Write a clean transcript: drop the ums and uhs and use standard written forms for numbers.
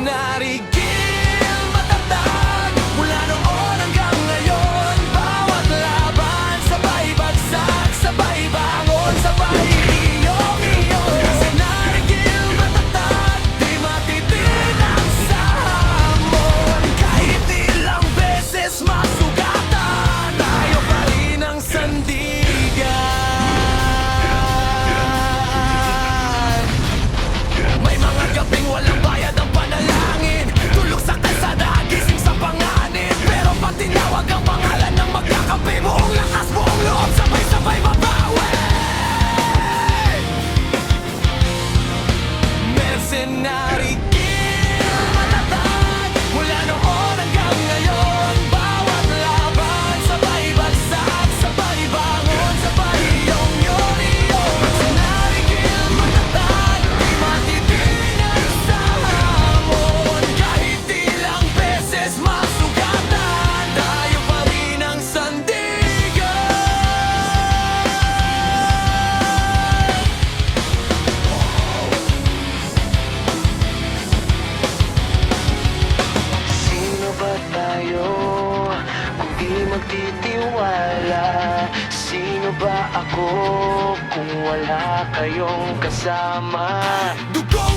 narigil, matatag mula noon hanggang ngayon. Bawat laban, sabay bagsak, sabay bangon, sabay iyong-iyong. Kasi narigil, matatag, di matitinag sa hamon. Kahit ilang beses masugatan, tayo pa rin ang sandigan. May mga gabing walang bayad ang panalangin, tulog sa kalsada, gising sa panganib. Pero pag tinawag ang pangalan ng magkakampi, buong lakas, buong loob, sabay-sabay mabawi. Mercenary kill, matatag mula noon hanggang ngayon. Bawat laban, sabay bagsak, sabay bangon, sabay iyong-iyong. Mercenary kill, matatag, di matitinag sa hamon. Kahit ilang beses masugatan, tayo pa rin ang sandigan. Sino ba tayo kung di magtitiwala? Sino ba ako kung wala kayong kasama? Dugong